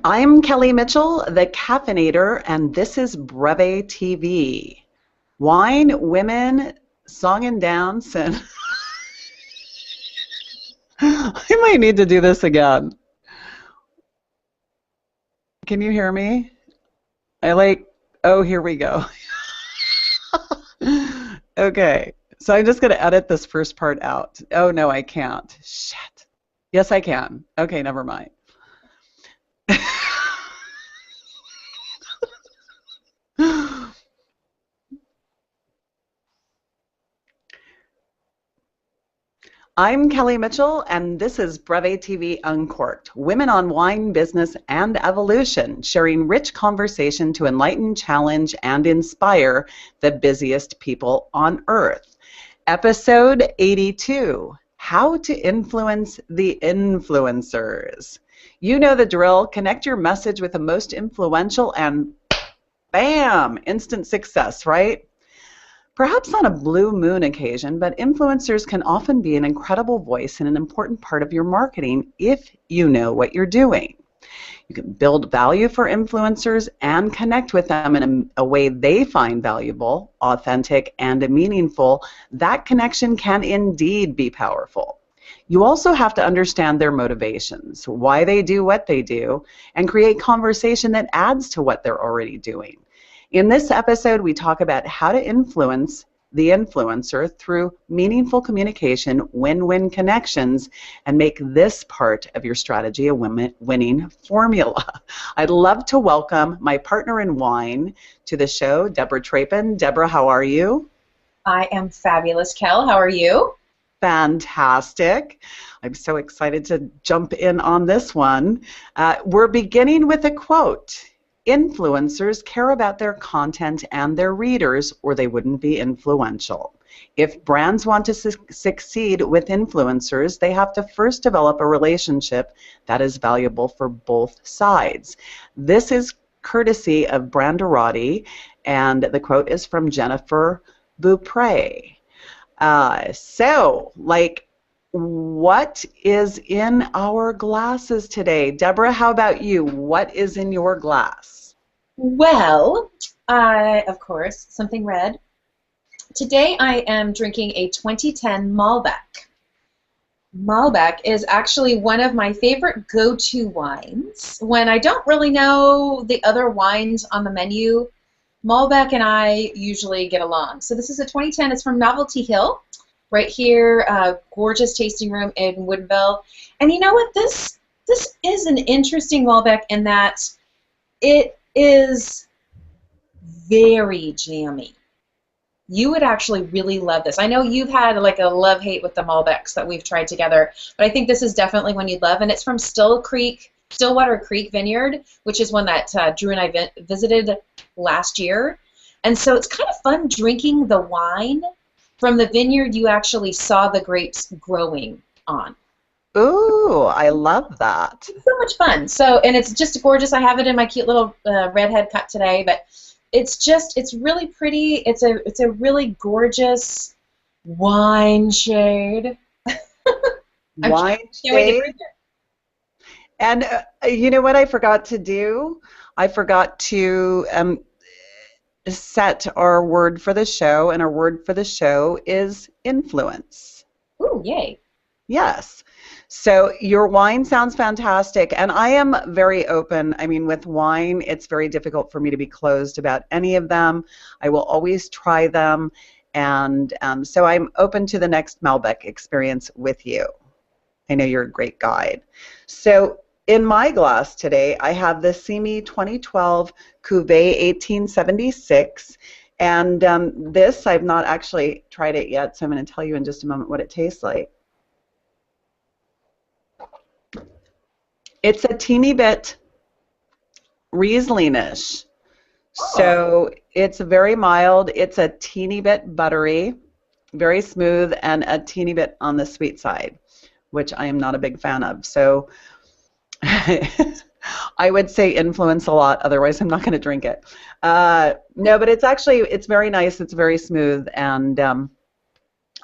I'm Kelly Mitchell, the caffeinator, and this is Breve TV. Wine, women, song and dance, and I might need to do this again. Can you hear me? Oh, here we go. Okay, so I'm just going to edit this first part out. Oh, no, I can't. Shit. Yes, I can. Okay, never mind. I'm Kelly Mitchell, and this is Breve TV Uncorked, Women on Wine, Business, and Evolution, sharing rich conversation to enlighten, challenge, and inspire the busiest people on Earth. Episode 82, How to Influence the Influencers. You know the drill. Connect your message with the most influential and bam, instant success, right? Perhaps on a blue moon occasion, but influencers can often be an incredible voice and an important part of your marketing if you know what you're doing. You can build value for influencers and connect with them in a way they find valuable, authentic, and meaningful. That connection can indeed be powerful. You also have to understand their motivations, why they do what they do, and create conversation that adds to what they're already doing. In this episode, we talk about how to influence the influencer through meaningful communication, win-win connections, and make this part of your strategy a winning formula. I'd love to welcome my partner in wine to the show, Deborah Trapin. Deborah, how are you? I am fabulous, Kel. How are you? Fantastic. I'm so excited to jump in on this one. We're beginning with a quote. Influencers care about their content and their readers, or they wouldn't be influential. If brands want to succeed with influencers, they have to first develop a relationship that is valuable for both sides. This is courtesy of Branderati, and the quote is from Jennifer Beaupre. What is in our glasses today? Deborah, how about you? What is in your glass? Well, of course, something red. Today I am drinking a 2010 Malbec. Malbec is actually one of my favorite go-to wines. When I don't really know the other wines on the menu, Malbec and I usually get along. So this is a 2010. It's from Novelty Hill. Right here, gorgeous tasting room in Woodinville. And you know what? This is an interesting Malbec in that it is very jammy. You would actually really love this. I know you've had like a love-hate with the Malbecs that we've tried together, but I think this is definitely one you'd love. And it's from Stillwater Creek Vineyard, which is one that Drew and I visited last year. And so it's kind of fun drinking the wine from the vineyard you actually saw the grapes growing on. Ooh, I love that. It's so much fun. So, and it's just gorgeous. I have it in my cute little redhead cup today, but it's really pretty. It's a really gorgeous wine shade. Wine shade. And you know what I forgot to do? I forgot to set our word for the show, and our word for the show is influence. Ooh, yay. Yes. So your wine sounds fantastic, and I am very open. I mean, with wine, it's very difficult for me to be closed about any of them. I will always try them, and so I'm open to the next Malbec experience with you. I know you're a great guide. So in my glass today, I have the Simi 2012 Cuvée 1876, and this, I've not actually tried it yet, so I'm going to tell you in just a moment what it tastes like. It's a teeny bit Riesling-ish, so it's very mild, it's a teeny bit buttery, very smooth, and a teeny bit on the sweet side, which I am not a big fan of. So I would say influence a lot, otherwise I'm not going to drink it. No, but it's very nice, it's very smooth, and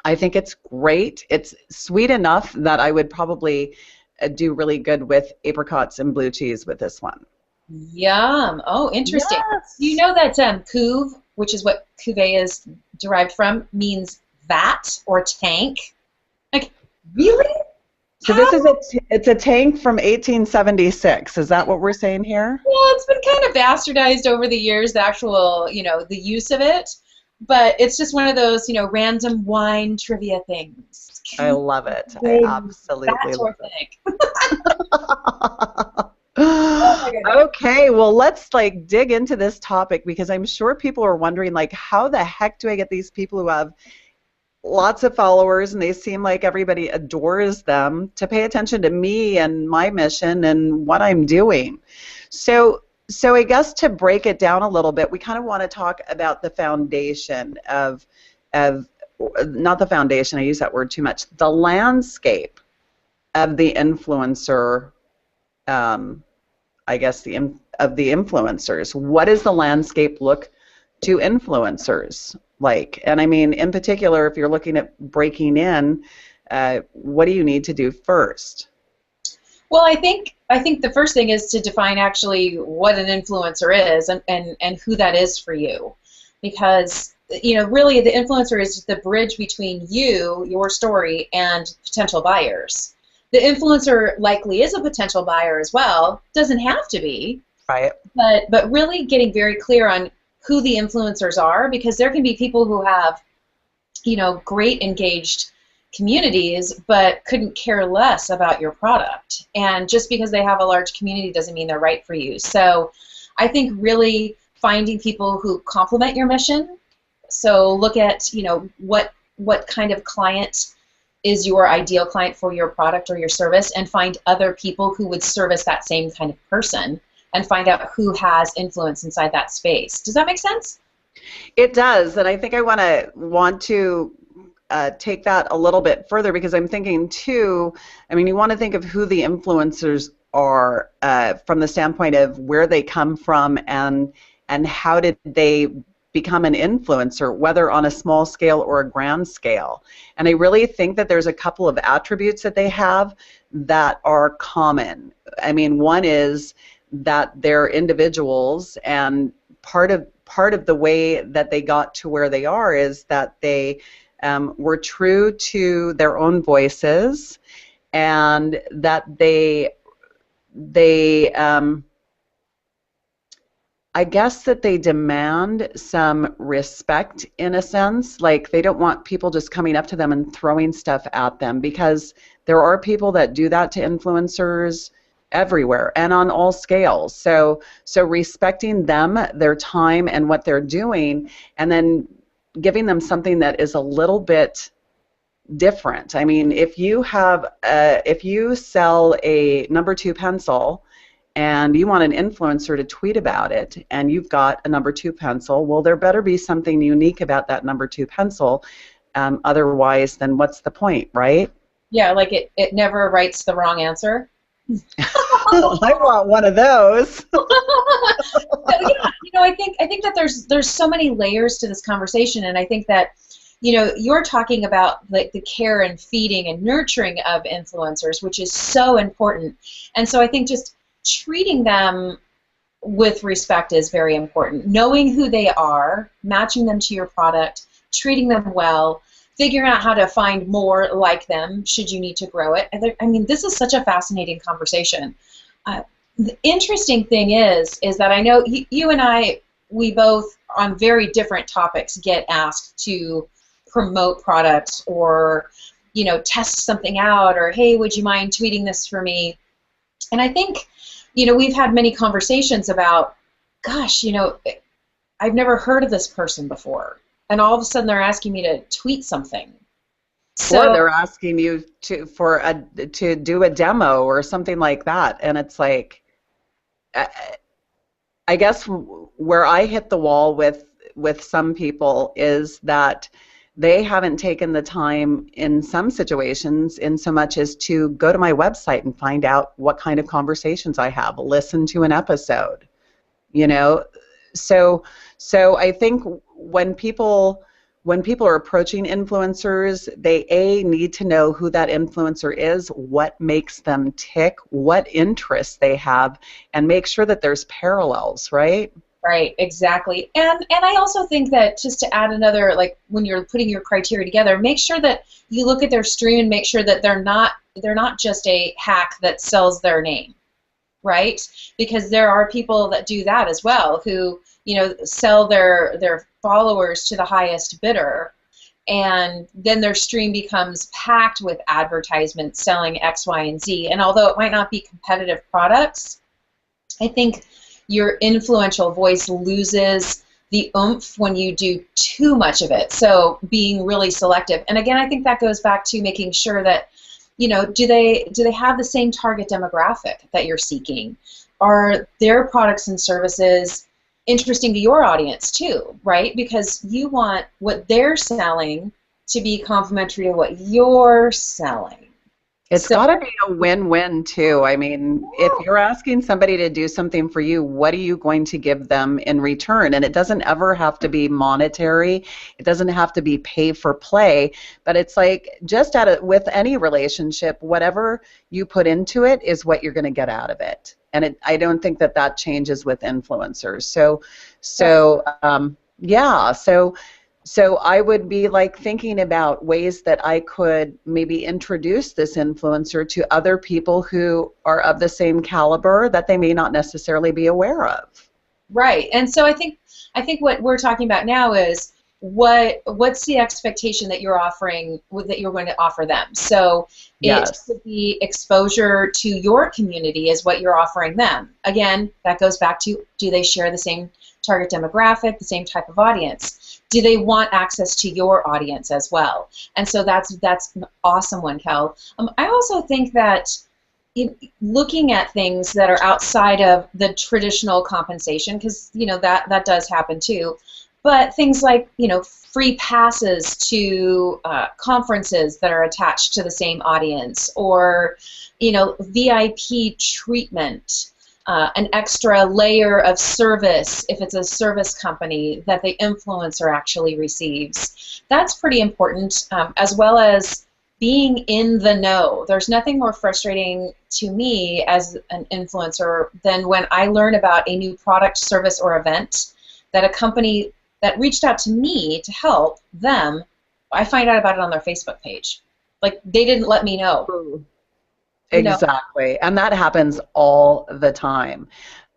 I think it's great. It's sweet enough that I would probably do really good with apricots and blue cheese with this one. Yum. Oh, interesting. You Yes. know that couve, which is what cuvee is derived from, means vat or tank? Like, really? So How? this is it's a tank from 1876. Is that what we're saying here? Well, it's been kind of bastardized over the years, the actual, the use of it. But it's just one of those, random wine trivia things. I love it. I Cuvee means absolutely vat love or it. tank. Oh my goodness. Okay, well, let's like dig into this topic because I'm sure people are wondering like how the heck do I get these people who have lots of followers and they seem like everybody adores them to pay attention to me and my mission and what I'm doing. So I guess to break it down a little bit, we kind of want to talk about the foundation of not the foundation, I use that word too much, the landscape of the influencer, um, I guess of the influencers. What does the landscape look to influencers like? And I mean, in particular, if you're looking at breaking in, what do you need to do first? Well, I think the first thing is to define actually what an influencer is and who that is for you. Because really the influencer is the bridge between you, your story, and potential buyers. The influencer likely is a potential buyer as well, doesn't have to be, Right. but really getting very clear on who the influencers are, because there can be people who have great engaged communities, but couldn't care less about your product. And just because they have a large community doesn't mean they're right for you. So I think really finding people who complement your mission. So look at, what kind of client is your ideal client for your product or your service, and find other people who would service that same kind of person and find out who has influence inside that space. Does that make sense? It does, and I think I want to take that a little bit further because I'm thinking too. I mean, you want to think of who the influencers are from the standpoint of where they come from and how did they become an influencer, whether on a small scale or a grand scale. And I really think that there's a couple of attributes that they have that are common. I mean, one is that they're individuals, and part of the way that they got to where they are is that they were true to their own voices, and that they I guess that they demand some respect in a sense. Like they don't want people just coming up to them and throwing stuff at them, because there are people that do that to influencers everywhere and on all scales. So respecting them, their time and what they're doing, and then giving them something that is a little bit different. I mean, if you sell a number 2 pencil and you want an influencer to tweet about it and you've got a number 2 pencil, well, there better be something unique about that number 2 pencil. Otherwise, then what's the point, right? Yeah, like it never writes the wrong answer. I want one of those. Yeah, I think that there's so many layers to this conversation, and I think that you're talking about like the care and feeding and nurturing of influencers, which is so important. And so I think just treating them with respect is very important. Knowing who they are, matching them to your product, treating them well, figuring out how to find more like them should you need to grow it. I mean, this is such a fascinating conversation. The interesting thing is that I know you and I, we both on very different topics get asked to promote products or test something out, or hey, would you mind tweeting this for me? And I think we've had many conversations about, gosh, I've never heard of this person before, and all of a sudden they're asking me to tweet something. Or So they're asking you to do a demo or something like that, and it's like, I I guess where I hit the wall with some people is that they haven't taken the time in some situations in so much as to go to my website and find out what kind of conversations I have, listen to an episode, you know. So I think when people when people are approaching influencers, they need to know who that influencer is, what makes them tick, what interests they have, and make sure that there's parallels, right? Right, exactly. And I also think that, just to add another, like when you're putting your criteria together, make sure that you look at their stream and make sure that they're not just a hack that sells their name, right? Because there are people that do that as well, who, sell their followers to the highest bidder, and then their stream becomes packed with advertisements selling X, Y, and Z. And although it might not be competitive products, I think your influential voice loses the oomph when you do too much of it. So being really selective. And again, I think that goes back to making sure that, do they have the same target demographic that you're seeking? Are their products and services interesting to your audience too, right? Because you want what they're selling to be complementary to what you're selling. It's So, got to be a win-win too. I mean, if you're asking somebody to do something for you, what are you going to give them in return? And it doesn't ever have to be monetary. It doesn't have to be pay for play. But it's like just with any relationship, whatever you put into it is what you're going to get out of it. And I don't think that changes with influencers. Yeah. So I would be like thinking about ways that I could maybe introduce this influencer to other people who are of the same caliber that they may not necessarily be aware of. right. And so I think what we're talking about now is what's the expectation that you're offering, that you're going to offer them. So it Yes. could be exposure to your community is what you're offering them. Again, that goes back to, do they share the same target demographic, the same type of audience? Do they want access to your audience as well? And so that's an awesome one, Kel. I also think that looking at things that are outside of the traditional compensation, because that does happen too, but things like free passes to conferences that are attached to the same audience, or VIP treatment. An extra layer of service if it's a service company that the influencer actually receives. That's pretty important, as well as being in the know. There's nothing more frustrating to me as an influencer than when I learn about a new product, service, or event that a company that reached out to me to help them, I find out about it on their Facebook page. Like, they didn't let me know. Exactly. And that happens all the time.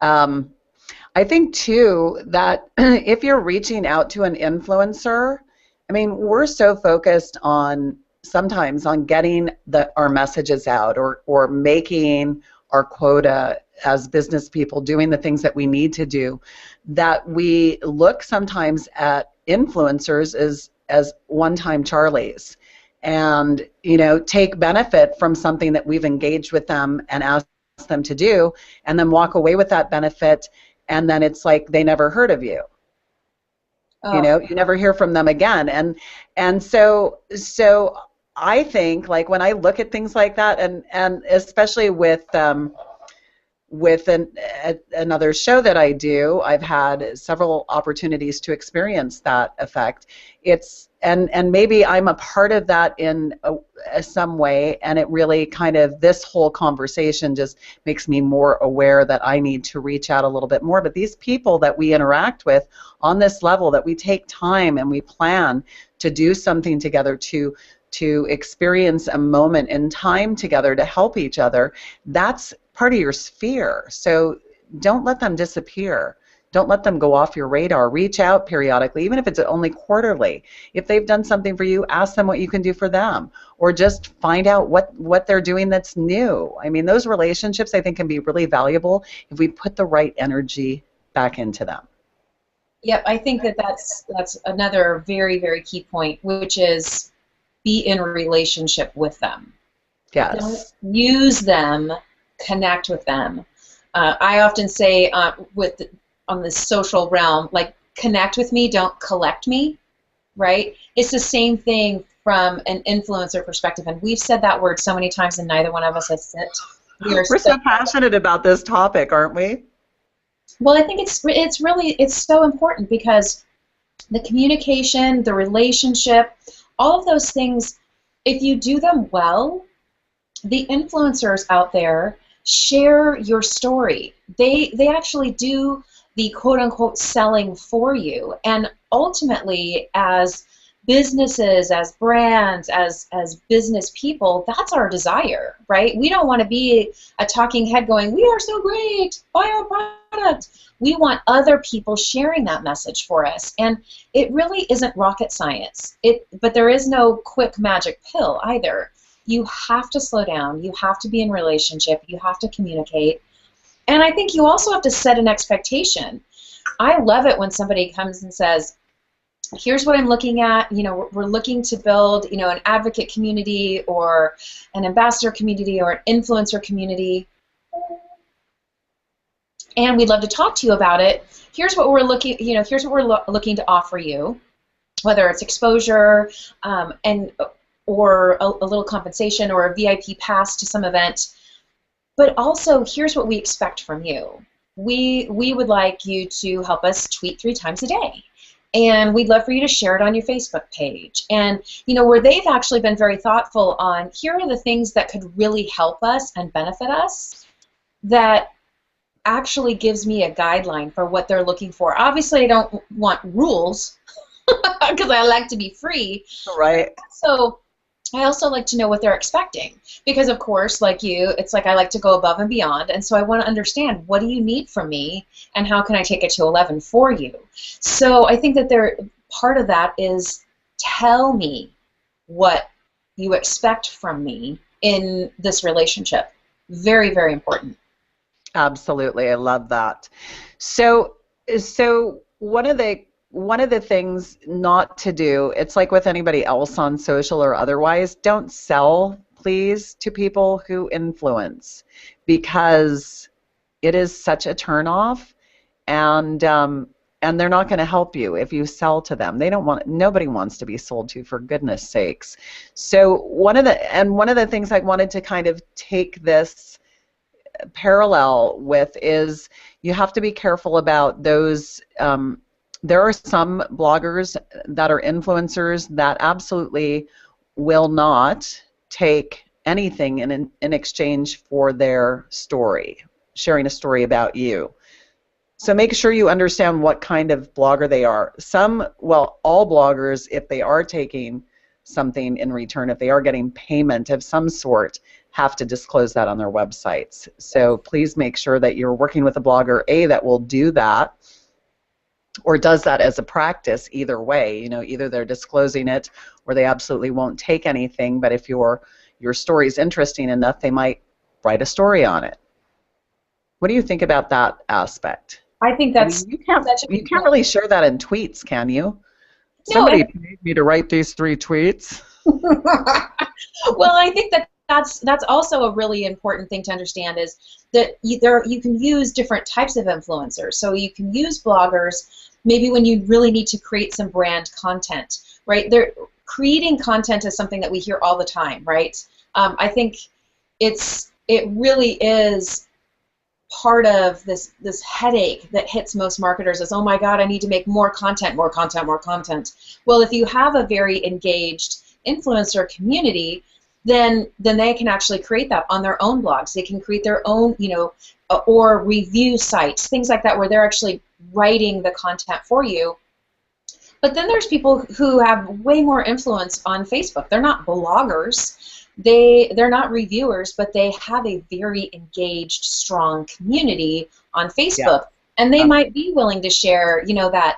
I think, too, that if you're reaching out to an influencer, I mean, we're so focused sometimes on getting our messages out, or making our quota as business people, doing the things that we need to do, that we look sometimes at influencers as one-time Charlies, and take benefit from something that we've engaged with them and asked them to do, and then walk away with that benefit, and then it's like they never heard of you. Oh. You never hear from them again. And so I think, like, when I look at things like that, and especially with another show that I do, I've had several opportunities to experience that effect. And maybe I'm a part of that in some way, and it really this whole conversation just makes me more aware that I need to reach out a little bit more. But these people that we interact with on this level, that we take time and we plan to do something together, to experience a moment in time together, to help each other, that's part of your sphere. So don't let them disappear. Don't let them go off your radar. Reach out periodically, even if it's only quarterly. If they've done something for you, ask them what you can do for them, or just find out what they're doing that's new. I mean, those relationships, I think, can be really valuable if we put the right energy back into them. Yep, I think that's another very, very key point, which is be in a relationship with them. Yes. Don't use them, connect with them. I often say on the social realm, like, connect with me, don't collect me, right? It's the same thing from an influencer perspective, and we've said that word so many times, and neither one of us has it. We're so passionate about this topic, aren't we? Well, I think it's so important, because The communication, the relationship, all of those things, if you do them well, the influencers out there share your story. They actually do the quote unquote selling for you. And ultimately, as businesses, as brands, as business people, that's our desire, right? We don't want to be a talking head going, we are so great, buy our product. We want other people sharing that message for us. And it really isn't rocket science. But there is no quick magic pill either. You have to slow down. You have to be in relationship. You have to communicate. And I think you also have to set an expectation. I love it when somebody comes and says, here's what I'm looking at. You know, we're looking to build, you know, an advocate community or an ambassador community or an influencer community. And we'd love to talk to you about it. Here's what we're looking, you know, here's what we're looking to offer you, whether it's exposure or a little compensation or a VIP pass to some event. But also, here's what we expect from you. We would like you to help us tweet 3 times a day. And we'd love for you to share it on your Facebook page. And, you know, where they've actually been very thoughtful on, here are the things that could really help us and benefit us, that actually gives me a guideline for what they're looking for. Obviously, I don't want rules because I like to be free. Right. So I also like to know what they're expecting because, of course, like you, it's like I like to go above and beyond, and so I want to understand, what do you need from me and how can I take it to 11 for you? So I think that part of that is, tell me what you expect from me in this relationship. Very, very important. Absolutely, I love that. So one of the things not to do, it's like with anybody else on social or otherwise, don't sell, please, to people who influence, because it is such a turnoff, and they're not going to help you if you sell to them. Nobody wants to be sold to, for goodness sakes. So one of the things I wanted to kind of take this parallel with is, you have to be careful about those. There are some bloggers that are influencers that absolutely will not take anything in exchange for their story, sharing a story about you. So make sure you understand what kind of blogger they are. All bloggers, if they are taking something in return, if they are getting payment of some sort, have to disclose that on their websites. So please make sure that you're working with a blogger, A, that will do that, or does that as a practice. Either way, you know, either they're disclosing it or they absolutely won't take anything, but if your story is interesting enough, they might write a story on it. What do you think about that aspect? I think that's you can't really share that in tweets, can you? No, Somebody paid me to write these 3 tweets. Well, I think that's also a really important thing to understand, is that you can use different types of influencers. So you can use bloggers maybe when you really need to create some brand content, right? Creating content is something that we hear all the time, right? I think it really is part of this headache that hits most marketers is, oh my God, I need to make more content, more content, more content. Well, if you have a very engaged influencer community, then they can actually create that on their own blogs. They can create their own, you know, or review sites, things like that, where they're actually writing the content for you. But then there's people who have way more influence on Facebook. They're not bloggers. They're not reviewers, but they have a very engaged, strong community on Facebook. Yeah. And they might be willing to share, you know, that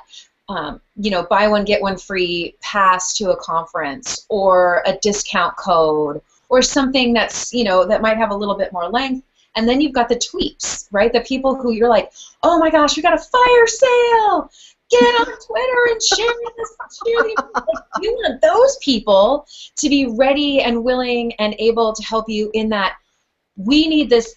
you know, buy one, get one free pass to a conference, or a discount code, or something that's, you know, that might have a little bit more length. And then you've got the tweets, right? The people who you're like, oh my gosh, we got a fire sale. Get on Twitter and share this. You want those people to be ready and willing and able to help you in that, we need this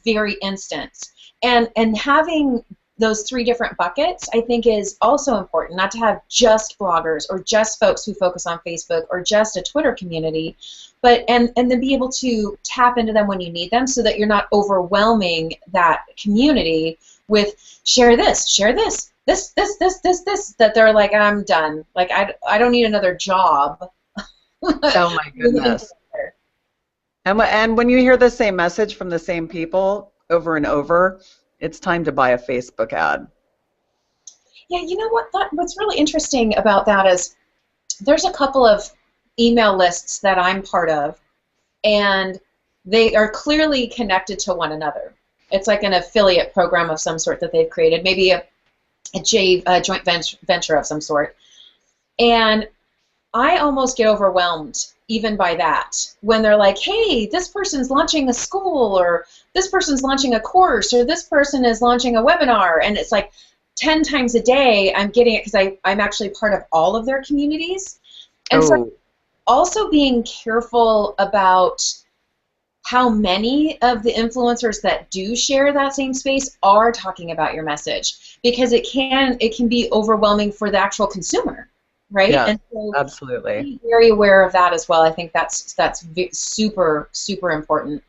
very instant. And having those 3 different buckets, I think, is also important. Not to have just bloggers or just folks who focus on Facebook or just a Twitter community, but and then be able to tap into them when you need them, so that you're not overwhelming that community with share this, this, that they're like, I'm done. Like, I don't need another job. Oh my goodness. And when you hear the same message from the same people over and over, it's time to buy a Facebook ad. Yeah, you know what? What's really interesting about that is there's a couple of email lists that I'm part of, and they are clearly connected to one another. It's like an affiliate program of some sort that they've created, maybe a joint venture of some sort. And I almost get overwhelmed even by that when they're like, hey, this person's launching a school, or this person's launching a course, or this person is launching a webinar, and it's like 10 times a day I'm getting it because I'm actually part of all of their communities. And so also being careful about how many of the influencers that do share that same space are talking about your message, because it can be overwhelming for the actual consumer, right? Yeah, and so absolutely. Be very aware of that as well. I think that's super, super important.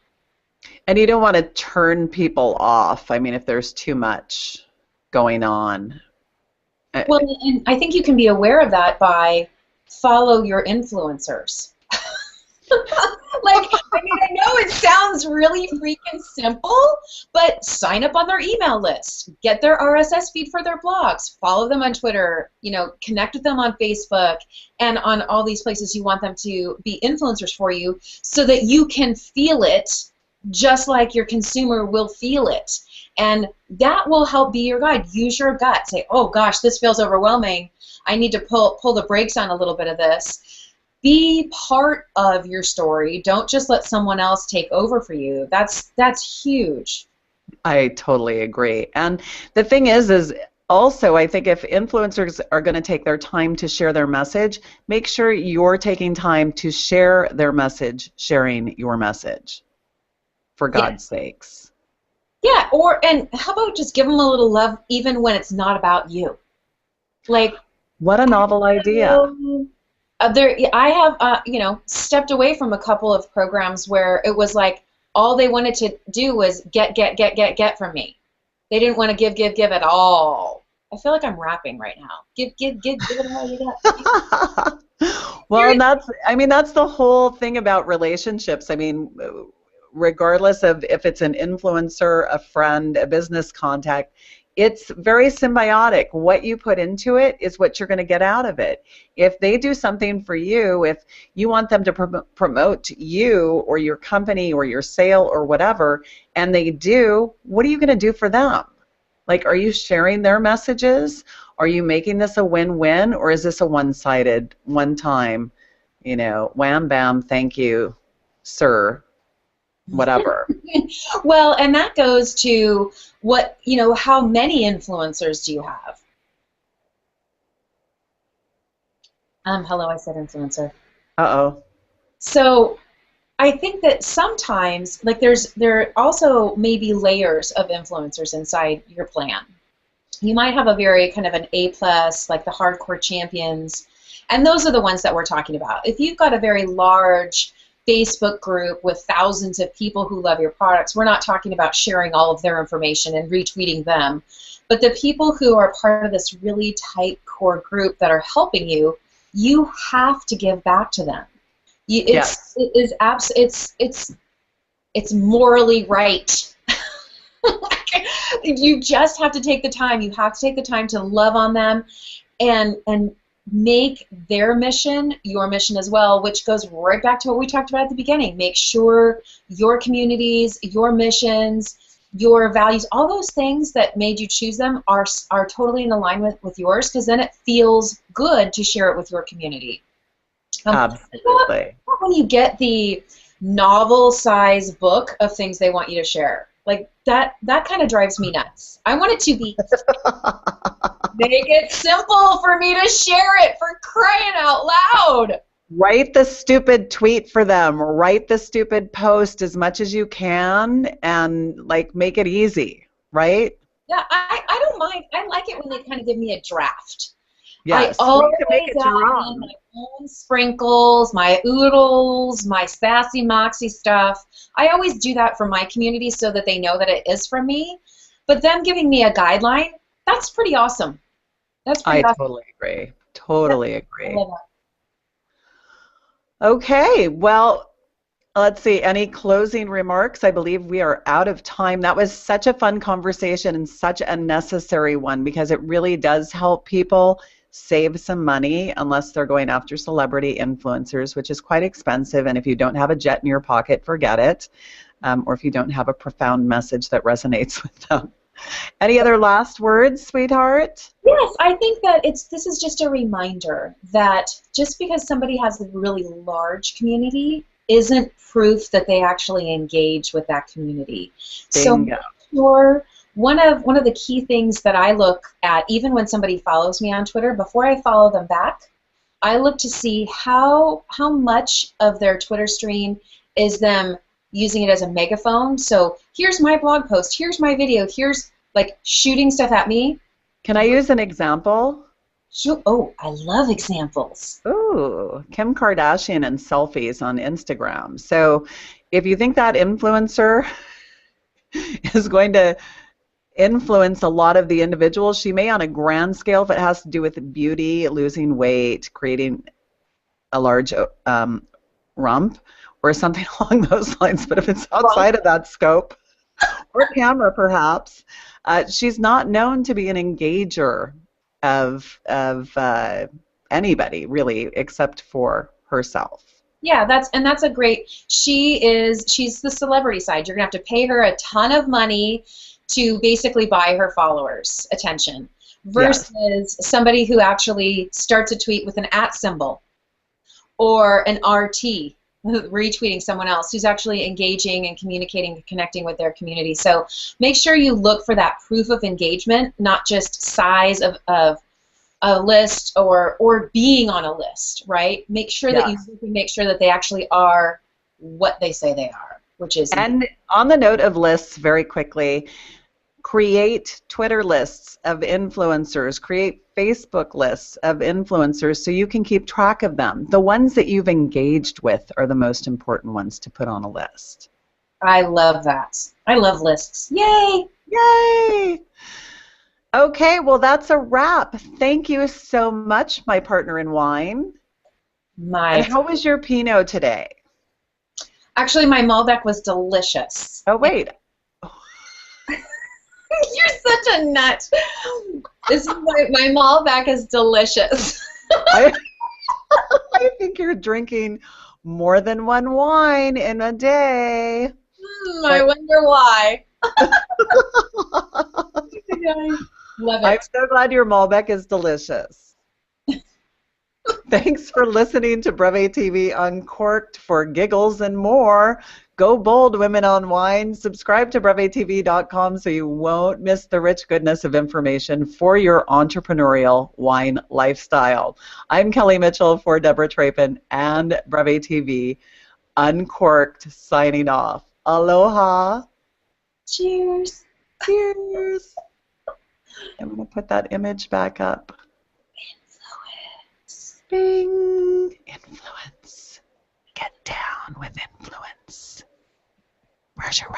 And you don't want to turn people off. I mean, if there's too much going on. Well, and I think you can be aware of that by follow your influencers. Like, I mean, I know it sounds really freaking simple, but sign up on their email list, get their RSS feed for their blogs, follow them on Twitter, connect with them on Facebook, and on all these places you want them to be influencers for you, so that you can feel it just like your consumer will feel it. And that will help be your guide. Use your gut. Say, oh gosh, this feels overwhelming. I need to pull the brakes on a little bit of this. Be part of your story. Don't just let someone else take over for you. That's huge. I totally agree. And the thing is also, I think if influencers are going to take their time to share their message, make sure you're taking time to share their message, sharing your message, for God's sakes. Yeah, and how about just give them a little love even when it's not about you? Like, what a novel idea. I have, stepped away from a couple of programs where it was like all they wanted to do was get from me. They didn't want to give at all. I feel like I'm rapping right now. Give it all you got. Well, that's the whole thing about relationships. I mean, regardless of if it's an influencer, a friend, a business contact, it's very symbiotic. What you put into it is what you're going to get out of it. If they do something for you, if you want them to promote you or your company or your sale or whatever, and they do, what are you going to do for them? Like, are you sharing their messages? Are you making this a win-win, or is this a one-sided, one-time, wham, bam, thank you, sir, whatever? Well, and that goes to how many influencers do you have? Hello, I said influencer. Uh-oh. So I think that sometimes, like, there also may be layers of influencers inside your plan. You might have a very kind of an A+, like the hardcore champions, and those are the ones that we're talking about. If you've got a very large Facebook group with thousands of people who love your products, we're not talking about sharing all of their information and retweeting them. But the people who are part of this really tight core group that are helping you, you have to give back to them. It's morally right. You just have to take the time. You have to take the time to love on them and make their mission your mission as well, which goes right back to what we talked about at the beginning. Make sure your communities, your missions, your values, all those things that made you choose them are totally in alignment with yours, because then it feels good to share it with your community. Absolutely. When you get the novel-size book of things they want you to share, like that kind of drives me nuts. I want it to be make it simple for me to share it, for crying out loud. Write the stupid tweet for them. Write the stupid post as much as you can, and make it easy, right? Yeah, I don't mind. I like it when they kind of give me a draft. Yes, I always you can make it your own. my own sprinkles, my oodles, my sassy moxie stuff. I always do that for my community so that they know that it is from me. But them giving me a guideline, that's pretty awesome. That's I pretty awesome. totally agree. Yeah, Totally I agree. love that. Okay, well, let's see. Any closing remarks? I believe we are out of time. That was such a fun conversation and such a necessary one because it really does help people save some money unless they're going after celebrity influencers, which is quite expensive. And if you don't have a jet in your pocket, forget it. Or if you don't have a profound message that resonates with them. Any other last words, sweetheart? Yes, I think that this is just a reminder that just because somebody has a really large community isn't proof that they actually engage with that community. So make Bingo. sure one of the key things that I look at, even when somebody follows me on Twitter, before I follow them back, I look to see how much of their Twitter stream is them using it as a megaphone. So here's my blog post, here's my video, here's like shooting stuff at me. Can I use an example? Sure. Oh, I love examples. Ooh, Kim Kardashian and selfies on Instagram. So if you think that influencer is going to influence a lot of the individuals, she may on a grand scale if it has to do with beauty, losing weight, creating a large rump, or something along those lines. But if it's Well, outside of that scope, or camera perhaps, she's not known to be an engager of anybody really, except for herself. yeah, that's a great. She's the celebrity side. You're gonna have to pay her a ton of money to basically buy her followers' attention, Yes, versus somebody who actually starts a tweet with an at symbol or an RT, retweeting someone else who's actually engaging and communicating and connecting with their community. So make sure you look for that proof of engagement, not just size of a list or being on a list, right? Make sure that you yes. make sure that they actually are what they say they are, which is And on the note of lists, very quickly, create Twitter lists of influencers, create Facebook lists of influencers so you can keep track of them. The ones that you've engaged with are the most important ones to put on a list. I love that. I love lists. Yay! Yay! Okay, well, that's a wrap. Thank you so much, my partner in wine. And My how was your Pinot today? actually my Malbec was delicious. Oh, wait. You're such a nut. This is my Malbec is delicious. I, I think you're drinking more than one wine in a day. I wonder why. Love I'm it. so glad your Malbec is delicious. Thanks for listening to Breve TV Uncorked for giggles and more. Go bold, women on wine. Subscribe to brevetv.com so you won't miss the rich goodness of information for your entrepreneurial wine lifestyle. I'm Kelly Mitchell for Deborah Trapin and Breve TV Uncorked signing off. Aloha. Cheers. Cheers. I'm going to put that image back up. Influence. Bing. Influence. Get down with influence. Where's your